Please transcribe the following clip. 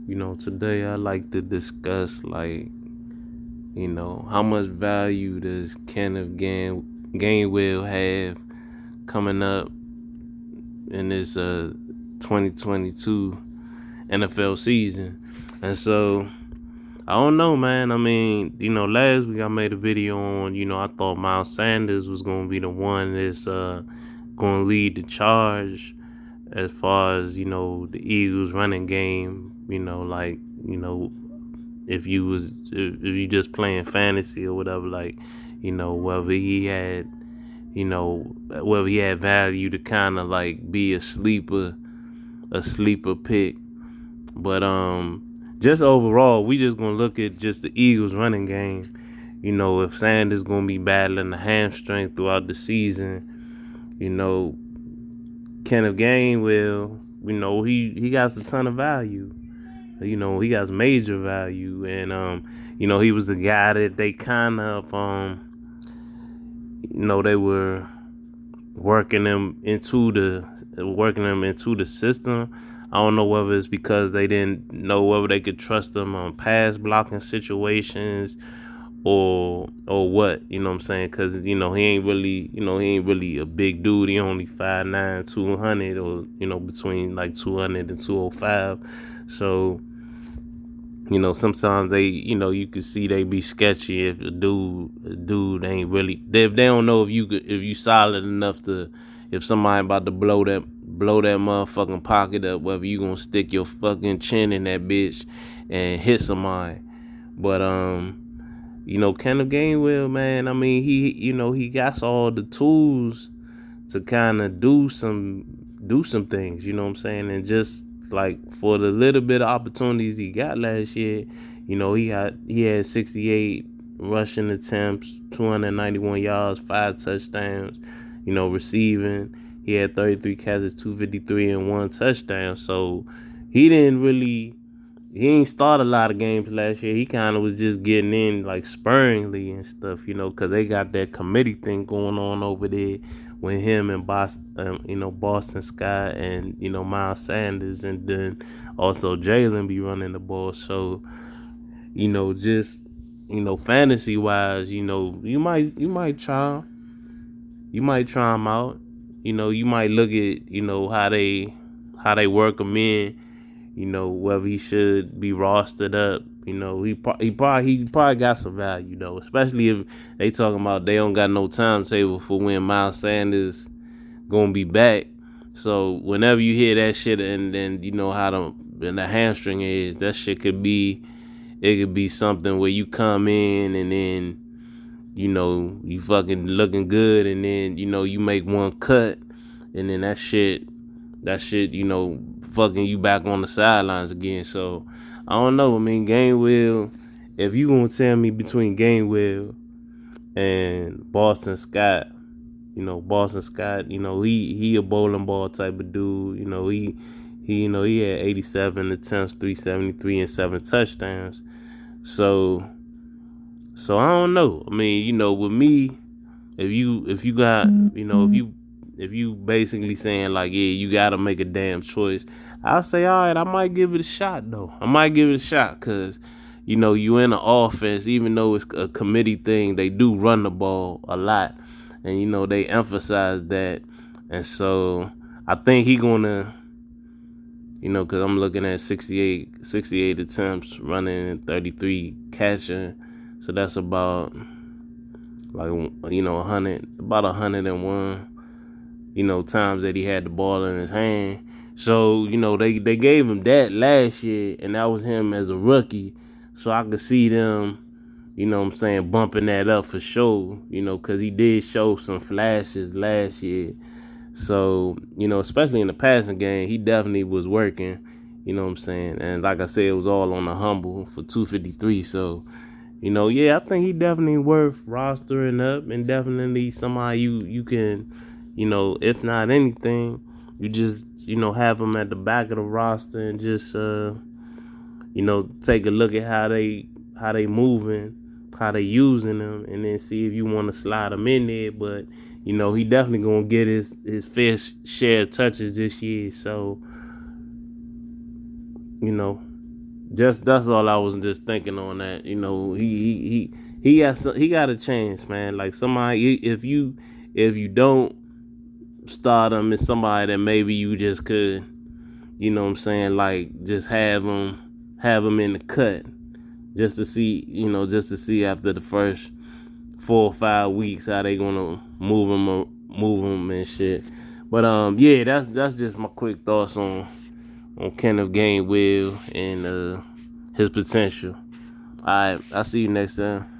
Today I like to discuss, like, how much value does Gainwell have coming up in this 2022 NFL season. And so I don't know, man. I mean, last week I made a video on, I thought Miles Sanders was gonna be the one that's gonna lead the charge as far as, the Eagles running game, like, if you just playing fantasy or whatever, like, whether he had, whether he had value to kind of like be a sleeper pick. But just overall, we just gonna look at just the Eagles running game. If Sanders gonna be battling the hamstring throughout the season, Kenneth Gainwell, he got a ton of value. He got major value, and he was the guy that they kind of they were working him into the system. I don't know whether it's because they didn't know whether they could trust him on pass blocking situations or what, what I'm saying? Because he ain't really a big dude. He only 5'9", 200, or between like 200 and 205. So sometimes they, you can see they be sketchy if a dude ain't really, if they don't know if you solid enough to, if somebody about to blow that motherfucking pocket up, whether you gonna stick your fucking chin in that bitch and hit somebody. But Kenneth Gainwell, man, I mean, he got all the tools to kind of do some things, you know what I'm saying? And just like for the little bit of opportunities he got last year, he had 68 rushing attempts, 291 yards, 5 touchdowns, receiving. He had 33 catches, 253 and 1 touchdown. So he ain't start a lot of games last year. He kind of was just getting in like sparingly and stuff, because they got that committee thing going on over there with him and Boston Scott and, Miles Sanders, and then also Jalen be running the ball. So, just, fantasy wise, you might try him out. You might look at, how they work him in, whether he should be rostered up. He probably got some value though, especially if they talking about they don't got no timetable for when Miles Sanders gonna be back. So whenever you hear that shit, and then how the hamstring is, that shit could be something where you come in and then you fucking looking good, and then you make one cut, and then that shit fucking you back on the sidelines again. So I don't know. I mean, Gainwell, if you gonna tell me between Gainwell and Boston Scott, Boston Scott, he a bowling ball type of dude. He had 87 attempts, 373 and 7 touchdowns. So I don't know. I mean, with me, if you got, if you basically saying like, yeah, you gotta make a damn choice, I'll say, all right, I might give it a shot though. I might give it a shot, cause you in the offense, even though it's a committee thing, they do run the ball a lot, and they emphasize that, and so I think he gonna, cause I'm looking at 68 attempts, running, 33 catching, so that's about like 101 times that he had the ball in his hand. So they gave him that last year, and that was him as a rookie. So I could see them, what I'm saying, bumping that up for sure, because he did show some flashes last year. So especially in the passing game, he definitely was working, what I'm saying, and like I said, it was all on the humble for 253. So yeah, I think he definitely worth rostering up, and definitely somebody you can, if not anything, you just, have him at the back of the roster, and just, take a look at how they moving, how they using them, and then see if you want to slide him in there. But, he definitely going to get his fair share of touches this year. So, just that's all I was just thinking on that. You know, he got a chance, man. Like somebody, if you don't start him, it's somebody that maybe you just could, you know what I'm saying, like just have him in the cut just to see, just to see after the first 4 or 5 weeks how they gonna move him and shit. But yeah, that's just my quick thoughts on Kenneth Gainwell and his potential. All right, I'll see you next time.